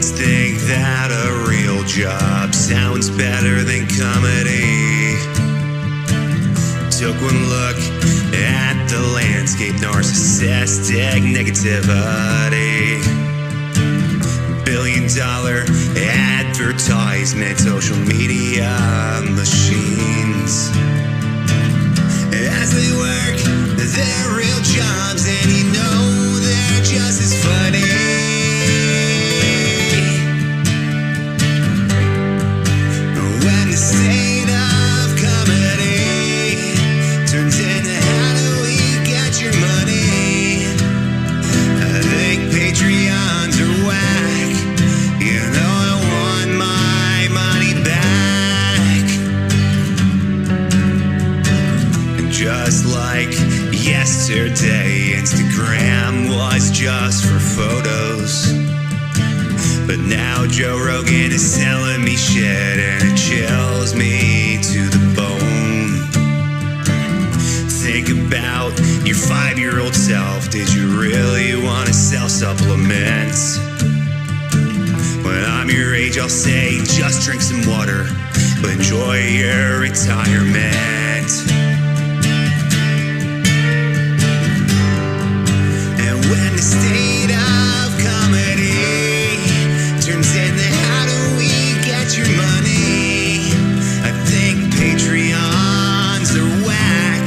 Kids think that a real job sounds better than comedy. Took one look at the landscape, narcissistic negativity. $1 billion advertisement, social media machines. As they work their real jobs, and you know they're just as funny. When the state of comedy turns into how do we get your money, I think Patreons are whack. You know I want my money back. And just like yesterday, Instagram was just for photos. But now Joe Rogan is selling me shit, and it chills me to the bone. Think about your 5-year-old self. Did you really want to sell supplements? When I'm your age, I'll say just drink some water, but enjoy your retirement. And when the state of comedy turns into how do we get your money, I think Patreons are whack.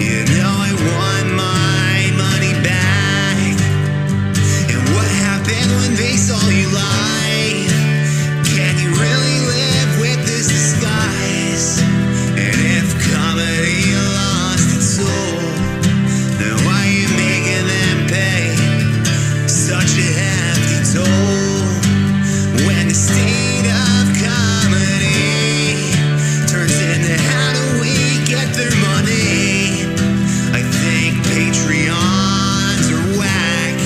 You know I want my money back. And what happened when they saw you live? Can you really live with this disguise? And if comedy lost its soul, then why are you making them pay such a hefty toll? When the state of comedy turns into how do we get their money, I think Patreons are whack.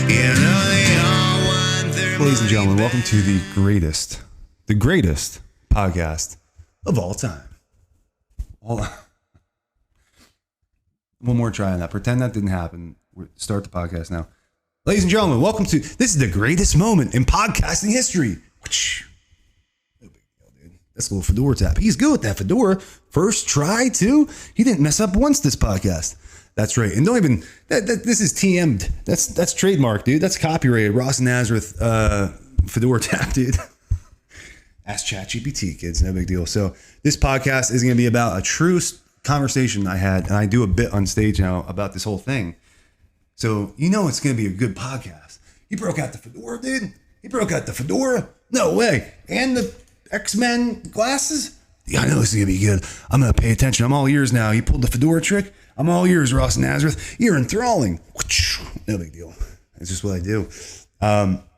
You know they all want their Ladies and gentlemen, money welcome to the greatest podcast of all time. One more try on that. Pretend that didn't happen. Start the podcast now. Ladies and gentlemen, welcome to, this is the greatest moment in podcasting history. No big deal, dude. That's a little Fedora tap. He's good with that Fedora. First try, too. He didn't mess up once this podcast. That's right. And don't even, this is TM'd. That's trademark, dude. That's copyrighted. Ross Nazareth Fedora tap, dude. Ask ChatGPT, kids. No big deal. So this podcast is going to be about a true conversation I had, and I do a bit on stage now about this whole thing. So you know it's going to be a good podcast. He broke out the Fedora, dude. He broke out the Fedora. No way. And the X-Men glasses. Yeah, I know this is going to be good. I'm going to pay attention. I'm all ears now. He pulled the Fedora trick. I'm all ears, Ross Nazareth. You're enthralling. No big deal. That's just what I do.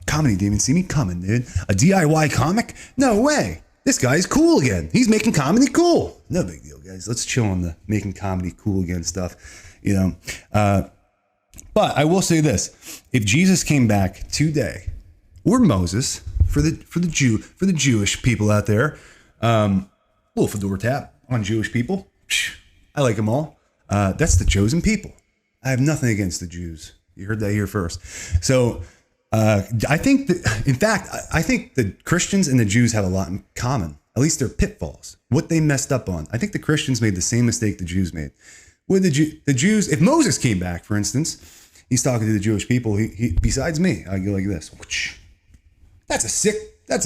Comedy didn't even see me coming, dude. A DIY comic? No way. This guy's cool again. He's making comedy cool. No big deal, guys. Let's chill on the making comedy cool again stuff. You know. But I will say this: if Jesus came back today, or Moses, for the Jewish people out there, little Fedora tap on Jewish people. I like them all. That's the chosen people. I have nothing against the Jews. You heard that here first. So I think that, in fact, I think the Christians and the Jews have a lot in common. At least their pitfalls, what they messed up on. I think the Christians made the same mistake the Jews made. With the Jews, if Moses came back, for instance, he's talking to the Jewish people. He besides me, I go like this. That's a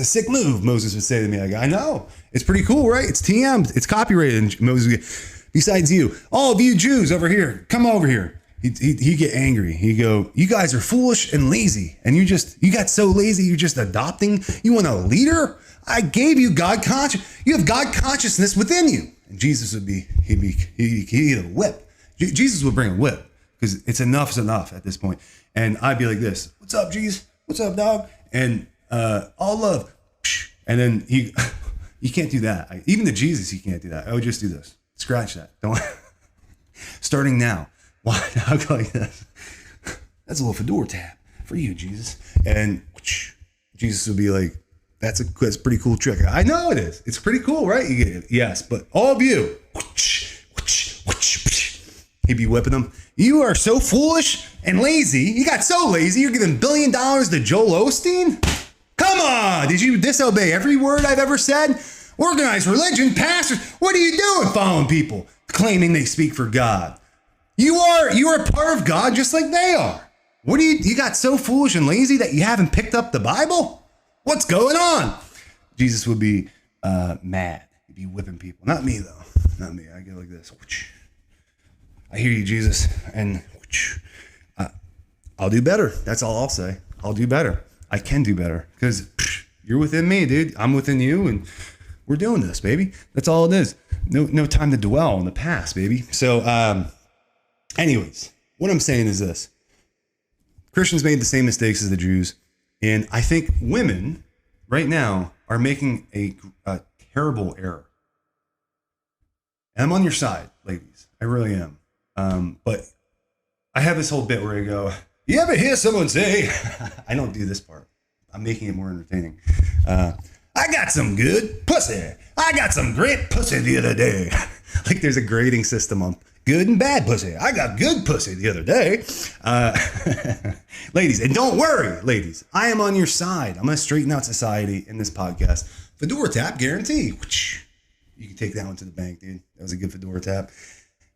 sick move, Moses would say to me. I know. It's pretty cool, right? It's TM'd. It's copyrighted. And Moses, besides you, all of you Jews over here, come over here. He'd get angry. He'd go, you guys are foolish and lazy. And you got so lazy, you're just adopting. You want a leader? I gave you God conscious. You have God consciousness within you. And Jesus would he'd a whip. Jesus would bring a whip because it's enough at this point. And I'd be like this, what's up, Jesus? What's up, dog? And all love. And then you can't do that. Even the Jesus, he can't do that. I would just do this. Scratch that. Don't. Starting now. Why? I'll go like this. That's a little Fedora tap for you, Jesus. And Jesus would be like, that's a pretty cool trick. I know it is. It's pretty cool, right? You get it. Yes, but all of you. He'd be whipping them. You are so foolish and lazy. You got so lazy. You're giving $1 billion to Joel Osteen? Come on. Did you disobey every word I've ever said? Organized religion, pastors. What are you doing following people claiming they speak for God? You are a part of God just like they are. What do you got so foolish and lazy that you haven't picked up the Bible? What's going on? Jesus would be mad. He'd be whipping people. Not me though. Not me. I go like this. I hear you, Jesus. And I'll do better. That's all I'll say. I'll do better. I can do better because you're within me, dude. I'm within you, and we're doing this, baby. That's all it is. No time to dwell on the past, baby. So, anyways, what I'm saying is this. Christians made the same mistakes as the Jews, and I think women right now are making a terrible error. And I'm on your side, ladies. I really am. But I have this whole bit where I go, you ever hear someone say, I don't do this part. I'm making it more entertaining. I got some good pussy. I got some great pussy the other day. Like there's a grading system on good and bad pussy. I got good pussy the other day. Ladies, and don't worry, ladies. I am on your side. I'm going to straighten out society in this podcast. Fedora tap guarantee. You can take that one to the bank, dude. That was a good Fedora tap.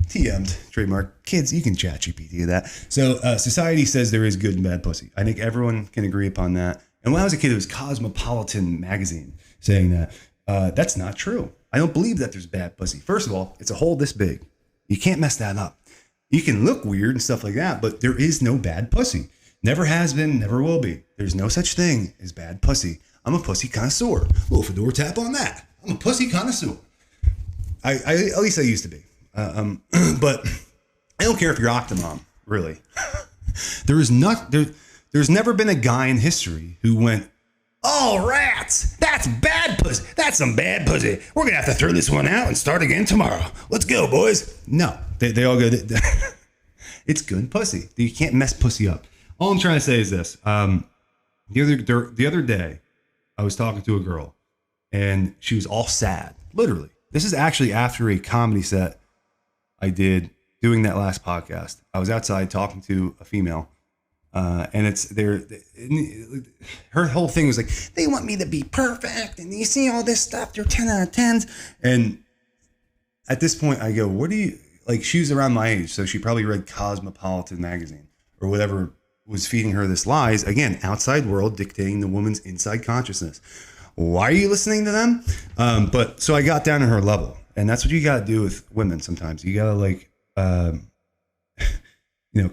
TM'd, trademark. Kids, you can chat GPT that. So society says there is good and bad pussy. I think everyone can agree upon that. And when I was a kid, it was Cosmopolitan Magazine saying that. That's not true. I don't believe that there's bad pussy. First of all, it's a hole this big. You can't mess that up. You can look weird and stuff like that, but there is no bad pussy. Never has been, never will be. There's no such thing as bad pussy. I'm a pussy connoisseur. A little Fedora tap on that. I'm a pussy connoisseur. I at least I used to be. But I don't care if you're Octomom, really. There's never been a guy in history who went, oh, rats, that's bad pussy. That's some bad pussy. We're going to have to throw this one out and start again tomorrow. Let's go, boys. No, they all go, it's good pussy. You can't mess pussy up. All I'm trying to say is this. The other day, I was talking to a girl, and she was all sad, literally. This is actually after a comedy set I did doing that last podcast. I was outside talking to a female, and her whole thing was like, they want me to be perfect, and you see all this stuff, they're 10 out of 10s. And at this point, I go, what do you, like, she was around my age, so she probably read Cosmopolitan Magazine or whatever was feeding her this lies. Again, outside world dictating the woman's inside consciousness. Why are you listening to them? But so I got down to her level, and that's what you got to do with women. Sometimes you got to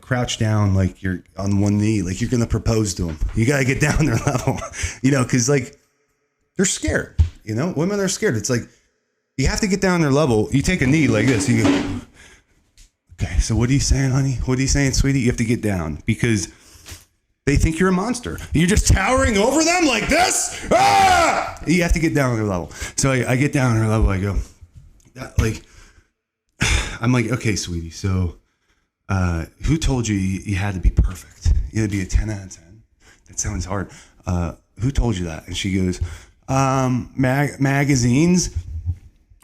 crouch down like you're on one knee, like you're going to propose to them. You got to get down their level, cause like they're scared, women are scared. It's like, you have to get down their level. You take a knee like this. You go, okay, so what are you saying, honey? What are you saying, sweetie? You have to get down because they think you're a monster. You're just towering over them like this. Ah! You have to get down on their level. So I get down on her level. I go, I'm like, okay, sweetie. So who told you you had to be perfect? You had to be a 10 out of 10. That sounds hard. Who told you that? And she goes, magazines.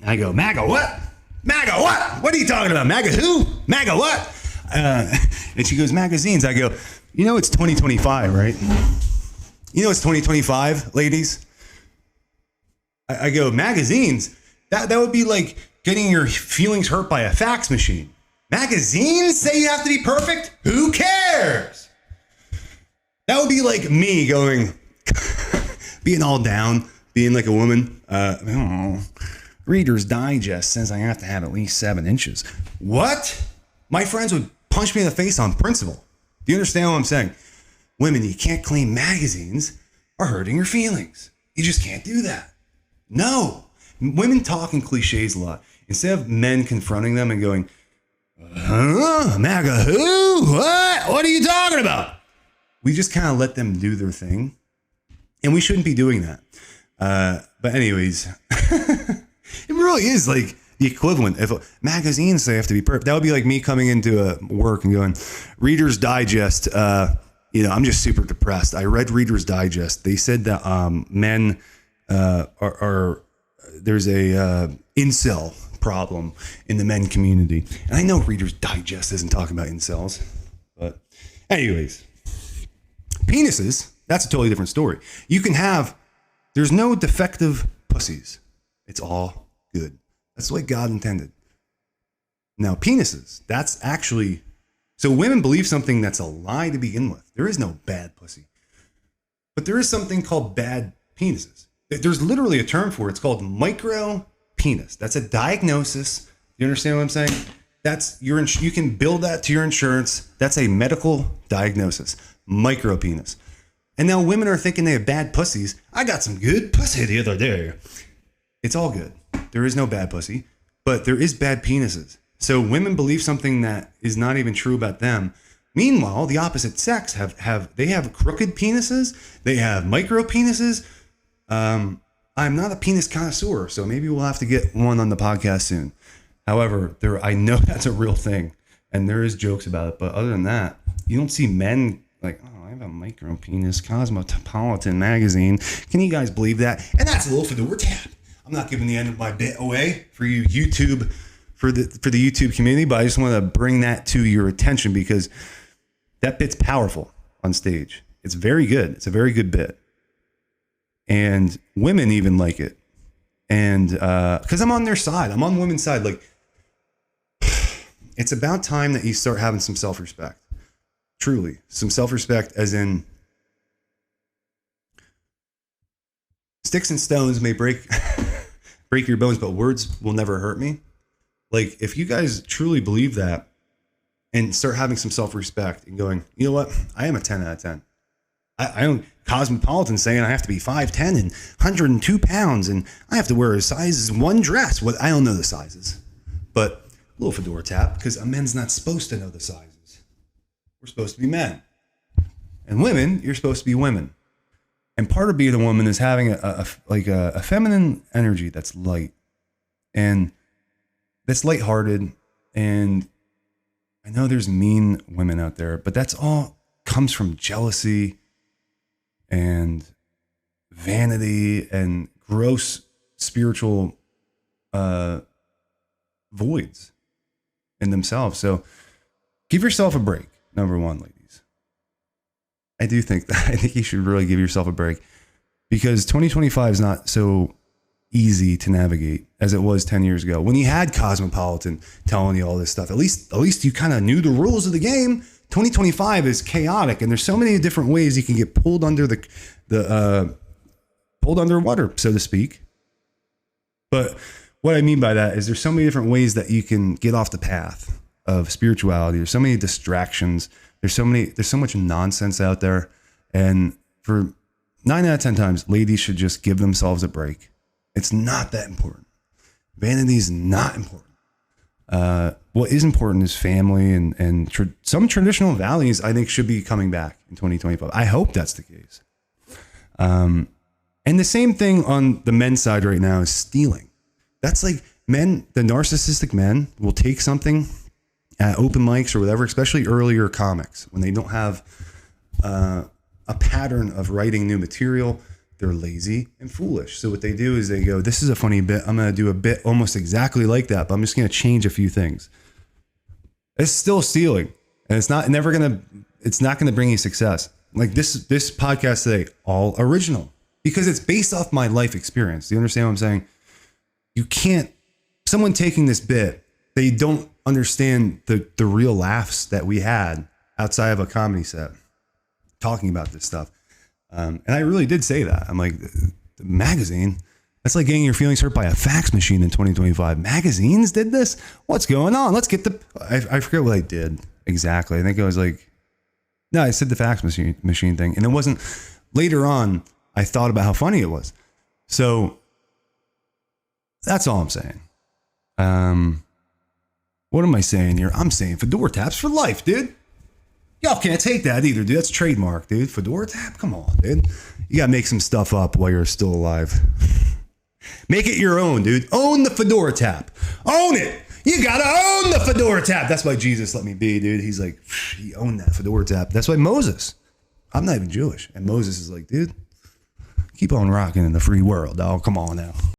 I go, MAGA what? MAGA what? What are you talking about? MAGA who? MAGA what? And she goes, magazines. I go, it's 2025, right? It's 2025, ladies. I go, magazines? That would be like getting your feelings hurt by a fax machine. Magazines say you have to be perfect? Who cares? That would be like me going, being all down, being like a woman. Reader's Digest says I have to have at least 7 inches. What? My friends would punch me in the face on principle. Do you understand what I'm saying? Women, you can't claim magazines are hurting your feelings. You just can't do that. No. Women talk in cliches a lot. Instead of men confronting them and going, MAGA who? What? What are you talking about? We just kind of let them do their thing. And we shouldn't be doing that. But anyways, it really is like the equivalent. If magazines say have to be perfect, that would be like me coming into work and going, Reader's Digest, I'm just super depressed. I read Reader's Digest. They said that men there's a incel problem in the men community. And I know Reader's Digest isn't talking about incels. But anyways, penises That's a totally different story. There's no defective pussies. It's all good. That's the way God intended. Now, penises, that's actually, so women believe something that's a lie to begin with. There is no bad pussy. But there is something called bad penises. There's literally a term for it. It's called micro penis. That's a diagnosis. You understand what I'm saying? That's you can bill that to your insurance. That's a medical diagnosis. Micro penis. And now women are thinking they have bad pussies. I got some good pussy the other day. It's all good. There is no bad pussy, but there is bad penises. So women believe something that is not even true about them. Meanwhile, the opposite sex have crooked penises. They have micro penises. I'm not a penis connoisseur, so maybe we'll have to get one on the podcast soon. However, I know that's a real thing, and there is jokes about it. But other than that, you don't see men like, oh, I have a micro penis, Cosmopolitan magazine. Can you guys believe that? And that's a little Fedora tap. I'm not giving the end of my bit away for you YouTube, for the YouTube community, but I just want to bring that to your attention because that bit's powerful on stage. It's very good. It's a very good bit. And women even like it. And because I'm on their side. I'm on women's side. Like, it's about time that you start having some self-respect. Truly. Some self-respect as in sticks and stones may break your bones, but words will never hurt me. Like, if you guys truly believe that and start having some self-respect and going, you know what? I am a 10 out of 10. I don't Cosmopolitan saying I have to be 5'10 and 102 pounds and I have to wear a size 1 dress. What I don't know the sizes, but a little Fedora tap because a men's not supposed to know the sizes. We're supposed to be men, and women, you're supposed to be women. And part of being a woman is having a feminine energy that's light and that's lighthearted. And I know there's mean women out there, but that's all comes from jealousy and vanity and gross spiritual voids in themselves. So give yourself a break. Number one, ladies. I do think that. I think you should really give yourself a break because 2025 is not so easy to navigate as it was 10 years ago. When you had Cosmopolitan telling you all this stuff, at least you kind of knew the rules of the game. 2025 is chaotic, and there's so many different ways you can get pulled under pulled underwater, so to speak. But what I mean by that is there's so many different ways that you can get off the path of spirituality. There's so many distractions. There's so much nonsense out there. And for 9 out of 10 times, ladies should just give themselves a break. It's not that important. Vanity is not important. What is important is family and some traditional values I think should be coming back in 2025. I hope that's the case. And the same thing on the men's side right now is stealing. That's like the narcissistic men will take something at open mics or whatever, especially earlier comics when they don't have a pattern of writing new material. They're lazy and foolish. So what they do is they go, this is a funny bit. I'm going to do a bit almost exactly like that, but I'm just going to change a few things. It's still stealing, and it's not going to bring you success. Like this podcast today, all original because it's based off my life experience. Do you understand what I'm saying? You can't, someone taking this bit, they don't understand the real laughs that we had outside of a comedy set talking about this stuff. And I really did say that. I'm like, the magazine, that's like getting your feelings hurt by a fax machine in 2025. Magazines did this? What's going on? Let's get I forget what I did exactly. I think I was like, no, I said the fax machine thing. And it wasn't, later on, I thought about how funny it was. So that's all I'm saying. What am I saying here? I'm saying Fedora taps for life, dude. Y'all can't take that either, dude. That's trademark, dude. Fedora tap? Come on, dude. You got to make some stuff up while you're still alive. Make it your own, dude. Own the Fedora tap. Own it. You got to own the Fedora tap. That's why Jesus let me be, dude. He's like, he owned that Fedora tap. That's why Moses. I'm not even Jewish. And Moses is like, dude, keep on rocking in the free world, dog. Come on now.